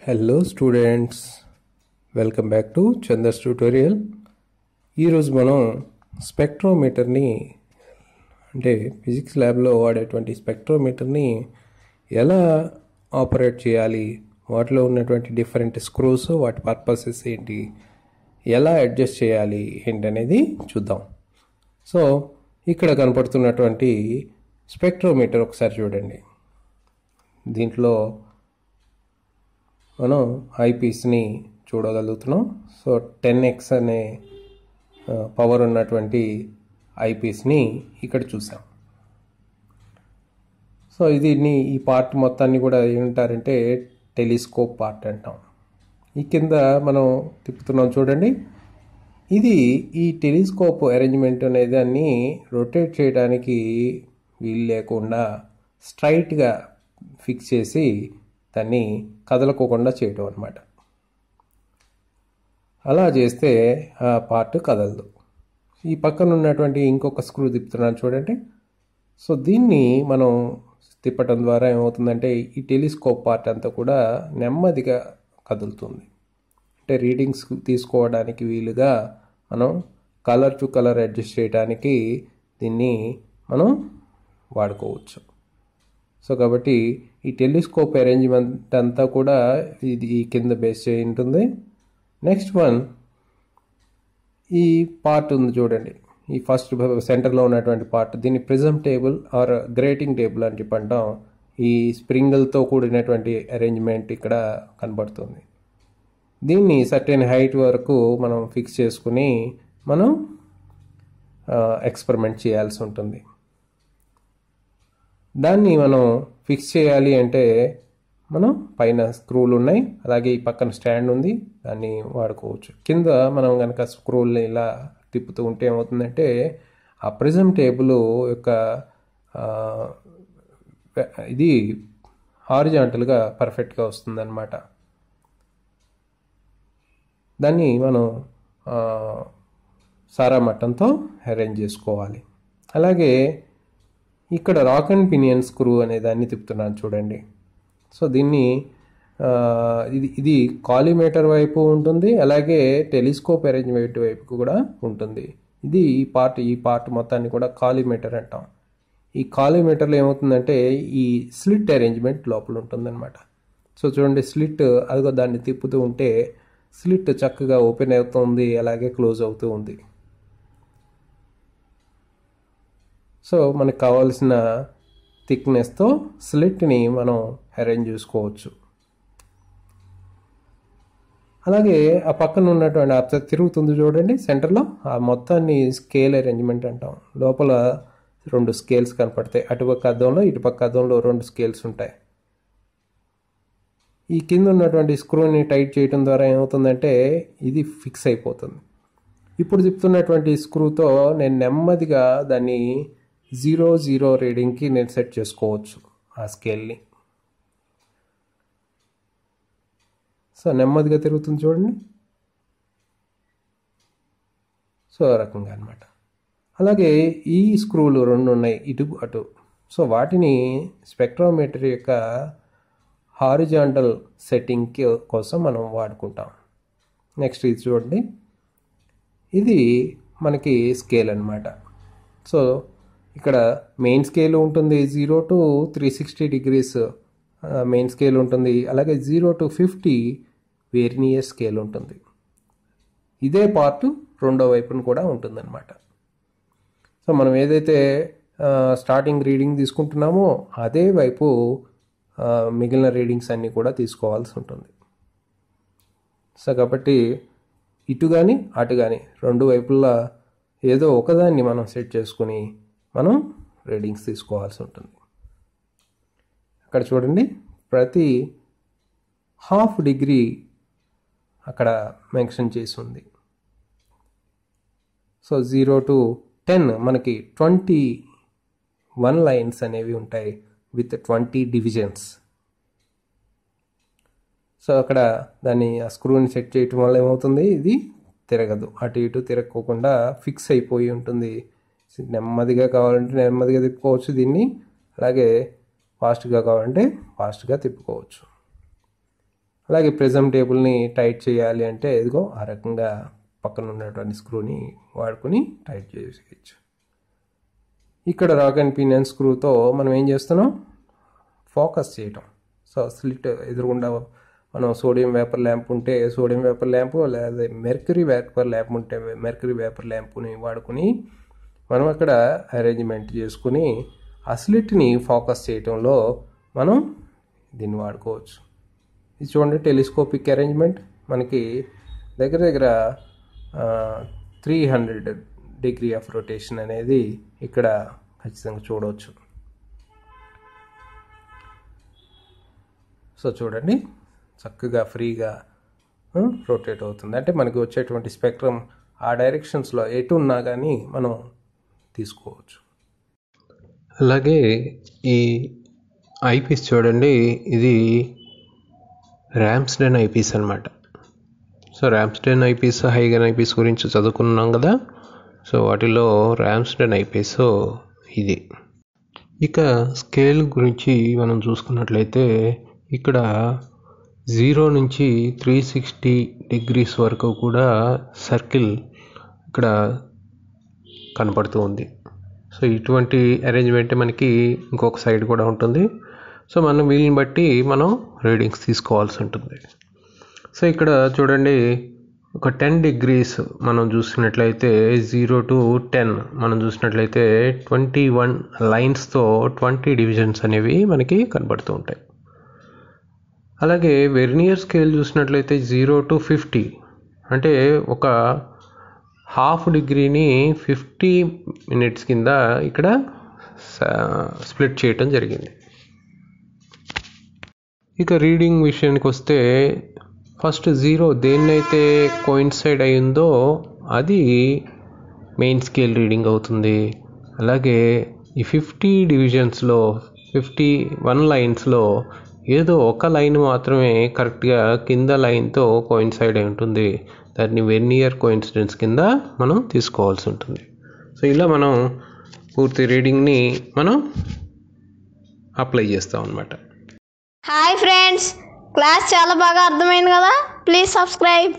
Hello students, welcome back to Chandra's tutorial. ఈరోజు మనం స్పెక్ట్రోమీటర్ని అంటే ఫిజిక్స్ ల్యాబ్లో వాడేటువంటి స్పెక్ట్రోమీటర్ని ఎలా ఆపరేట్ చేయాలి, వాటిలో ఉన్నటువంటి డిఫరెంట్ స్క్రూస్, వాటి పర్పసెస్ ఏంటి, ఎలా అడ్జస్ట్ చేయాలి ఏంటనేది చూద్దాం. సో ఇక్కడ కనపడుతున్నటువంటి స్పెక్ట్రోమీటర్ ఒకసారి చూడండి. దీంట్లో మనం ఐపీస్ని చూడగలుగుతున్నాం. సో 10x అనే పవర్ ఉన్నటువంటి ఐపీస్ని ఇక్కడ చూసాం. సో ఈ పార్ట్ మొత్తాన్ని కూడా ఏమంటారంటే టెలిస్కోప్ పార్ట్ అంటాం. ఈ కింద మనం తిప్పుతున్నాం చూడండి. ఈ టెలిస్కోప్ అరేంజ్మెంట్ అనే దాన్ని రొటేట్ చేయడానికి వీలు లేకుండా స్ట్రైట్గా ఫిక్స్ చేసి దాన్ని కదలకోకుండా చేయటం అన్నమాట. అలా చేస్తే ఆ పార్ట్ కదలదు. ఈ పక్కన ఉన్నటువంటి ఇంకొక స్క్రూ తిప్పుతున్నాను చూడండి. సో దీన్ని మనం తిప్పటం ద్వారా ఏమవుతుందంటే ఈ టెలిస్కోప్ పార్ట్ అంతా కూడా నెమ్మదిగా కదులుతుంది. అంటే రీడింగ్స్ తీసుకోవడానికి వీలుగా మనం కలర్ టు కలర్ అడ్జస్ట్ చేయడానికి దీన్ని మనం వాడుకోవచ్చు. సో కాబట్టి ఈ టెలిస్కోప్ అరేంజ్మెంట్ అంతా కూడా ఈ కింద బేస్ చేయి ఉంటుంది. నెక్స్ట్ వన్ ఈ పార్ట్ ఉంది చూడండి. ఈ ఫస్ట్ సెంటర్లో ఉన్నటువంటి పార్ట్, దీన్ని prism table or grating table అని చెప్పంటాం. ఈ స్ప్రింగులతో కూడినటువంటి అరేంజ్మెంట్ ఇక్కడ కనబడుతుంది. దీన్ని సర్టెన్ హైట్ వరకు మనం ఫిక్స్ చేసుకుని మనం ఎక్స్పెరిమెంట్ చేయాల్సి ఉంటుంది. దాన్ని మనం ఫిక్స్ చేయాలి అంటే మనం పైన స్క్రూలు ఉన్నాయి, అలాగే ఈ పక్కన స్టాండ్ ఉంది, దాన్ని వాడుకోవచ్చు. కింద మనం కనుక స్క్రూల్ని ఇలా తిప్పుతూ ఉంటే ఏమవుతుందంటే ఆ ప్రిజమ్ టేబుల్ యొక్క ఇది హారిజాంటల్గా పర్ఫెక్ట్గా వస్తుందన్నమాట. దాన్ని మనం సారా మట్టంతో అరేంజ్ చేసుకోవాలి. అలాగే ఇక్కడ రాక్ అండ్ పినియన్ స్క్రూ అనే దాన్ని తిప్పుతున్నాను చూడండి. సో దీన్ని ఇది కాలిమేటర్ వైపు ఉంటుంది, అలాగే టెలిస్కోప్ అరేంజ్మెంట్ వైపు కూడా ఉంటుంది. ఈ పార్ట్ మొత్తాన్ని కూడా కాలిమేటర్ అంటాం. ఈ కాలిమేటర్లో ఏమవుతుందంటే ఈ స్లిట్ అరేంజ్మెంట్ లోపల ఉంటుందన్నమాట. సో చూడండి, స్లిట్ అదిగో దాన్ని తిప్పుతూ ఉంటే స్లిట్ చక్కగా ఓపెన్ అవుతుంది, అలాగే క్లోజ్ అవుతూ ఉంది. సో మనకు కావాల్సిన థిక్నెస్తో స్లిట్ని మనం అరేంజ్ చేసుకోవచ్చు. అలాగే ఆ పక్కన ఉన్నటువంటి తిరుగుతుంది చూడండి సెంటర్లో, ఆ మొత్తాన్ని స్కేల్ అరేంజ్మెంట్ అంటాం. లోపల 2 స్కేల్స్ కనపడతాయి. అటుపక్క అద్దంలో ఇటుపక్క అద్దంలో 2 స్కేల్స్ ఉంటాయి. ఈ కింద ఉన్నటువంటి స్క్రూని టైట్ చేయడం ద్వారా ఏమవుతుందంటే ఇది ఫిక్స్ అయిపోతుంది. ఇప్పుడు తిప్పుతున్నటువంటి స్క్రూతో నేను నెమ్మదిగా దాన్ని 0 రీడింగ్కి నేను సెట్ చేసుకోవచ్చు ఆ స్కేల్ని. సో నెమ్మదిగా తిరుగుతుంది చూడండి. సో ఆ రకంగా అనమాట. అలాగే ఈ స్క్రూలు 2 ఉన్నాయి, ఇటు అటు. సో వాటిని స్పెక్ట్రోమీటర్ యొక్క హారిజాంటల్ సెట్టింగ్ కోసం మనం వాడుకుంటాం. నెక్స్ట్ ఇది చూడండి, ఇది మనకి స్కేల్ అనమాట. సో ఇక్కడ మెయిన్ స్కేల్ ఉంటుంది, 0 to 360 degrees మెయిన్ స్కేల్ ఉంటుంది, అలాగే 0 to 50 వెర్నియర్ స్కేల్ ఉంటుంది. ఇదే పార్ట్ రెండో వైపున కూడా ఉంటుందన్నమాట. సో మనం ఏదైతే స్టార్టింగ్ రీడింగ్ తీసుకుంటున్నామో అదే వైపు మిగిలిన రీడింగ్స్ అన్నీ కూడా తీసుకోవాల్సి ఉంటుంది. సో కాబట్టి ఇటు కానీ అటు కానీ 2 వైపులా ఏదో ఒకదాన్ని మనం సెట్ చేసుకుని మనం రీడింగ్స్ తీసుకోవాల్సి ఉంటుంది. అక్కడ చూడండి, ప్రతి ½ డిగ్రీ అక్కడ మెన్షన్ చేసి ఉంది. సో 0 to 10 మనకి 21 లైన్స్ అనేవి ఉంటాయి విత్ 20 డివిజన్స్. సో అక్కడ ఆ స్క్రూని సెట్ చేయటం వల్ల ఏమవుతుంది, ఇది తిరగదు, అటు ఇటు తిరగకోకుండా ఫిక్స్ అయిపోయి ఉంటుంది. నెమ్మదిగా కావాలంటే నెమ్మదిగా తిప్పుకోవచ్చు దీన్ని, అలాగే ఫాస్ట్గా కావాలంటే ఫాస్ట్గా తిప్పుకోవచ్చు. అలాగే ప్రిజమ్ టేబుల్ని టైట్ చేయాలి అంటే ఇదిగో ఆ రకంగా పక్కన ఉన్నటువంటి స్క్రూని వాడుకొని టైట్ చేసేయచ్చు. ఇక్కడ రాక్ అండ్ పినియన్ స్క్రూతో మనం ఏం చేస్తున్నాం, ఫోకస్ చేయటం. సో స్లిట్ ఎదురుగుండా మనం సోడియం వేపర్ ల్యాంప్ ఉంటే సోడియం వేపర్ ల్యాంపు, లేదా మెర్క్యూరీ వేపర్ ల్యాంప్ ఉంటే మెర్క్యూరీ వేపర్ ల్యాంపుని వాడుకొని మనం అక్కడ అరేంజ్మెంట్ చేసుకుని ఆ స్లిట్ని ఫోకస్ చేయటంలో మనం దీన్ని వాడుకోవచ్చు. ఇది చూడండి, టెలిస్కోపిక్ అరేంజ్మెంట్. మనకి దగ్గర దగ్గర 300 డిగ్రీ ఆఫ్ రొటేషన్ అనేది ఇక్కడ ఖచ్చితంగా చూడవచ్చు. సో చూడండి, చక్కగా ఫ్రీగా రొటేట్ అవుతుంది. అంటే మనకి వచ్చేటువంటి స్పెక్ట్రమ్ ఆ డైరెక్షన్స్లో ఎటు ఉన్నా కానీ మనం తీసుకోవచ్చు. అలాగే ఈ ఐపీస్ చూడండి, ఇది ర్యామ్స్డెన్ ఐపీస్ అనమాట. సో ర్యామ్స్డెన్ ఐపీస్, హైగన్ ఐపీస్ గురించి చదువుకున్నాం కదా. సో వాటిలో ర్యామ్స్డెన్ ఐపీస్ ఇది. ఇక స్కేల్ గురించి మనం చూసుకున్నట్లయితే ఇక్కడ 0 నుంచి 360 డిగ్రీస్ వరకు కూడా సర్కిల్ ఇక్కడ కనపడుతూ ఉంది. సో ఇటువంటి అరేంజ్మెంట్ మనకి ఇంకొక సైడ్ కూడా ఉంటుంది. సో మనం వీళ్ళని బట్టి మనం రీడింగ్స్ తీసుకోవాల్సి ఉంటుంది. సో ఇక్కడ చూడండి, ఒక 10 డిగ్రీస్ మనం చూసినట్లయితే 0 to 10 మనం చూసినట్లయితే 21 లైన్స్తో 20 డివిజన్స్ అనేవి మనకి కనబడుతూ ఉంటాయి. అలాగే వెర్నియర్ స్కేల్ చూసినట్లయితే 0 to 50 అంటే ఒక హాఫ్ డిగ్రీని 50 మినిట్స్ కింద ఇక్కడ స్ప్లిట్ చేయటం జరిగింది. ఇక రీడింగ్ విషయానికి వస్తే ఫస్ట్ 0 దేన్నైతే కోయిన్సైడ్ అయిందో అది మెయిన్ స్కేల్ రీడింగ్ అవుతుంది. అలాగే ఈ 50 డివిజన్స్లో 51 లైన్స్లో ఏదో ఒక లైన్ మాత్రమే కరెక్ట్గా కింద లైన్తో కోయిన్సైడ్ అయి ఉంటుంది. దాన్ని వెర్నియర్ కోయిన్సిడెన్స్ కింద మనం తీసుకోవాల్సి ఉంటుంది. సో ఇలా మనం పూర్తి రీడింగ్ని మనం అప్లై చేస్తాం అన్నమాట. హాయ్ ఫ్రెండ్స్, క్లాస్ చాలా బాగా అర్థమైంది కదా. Please subscribe.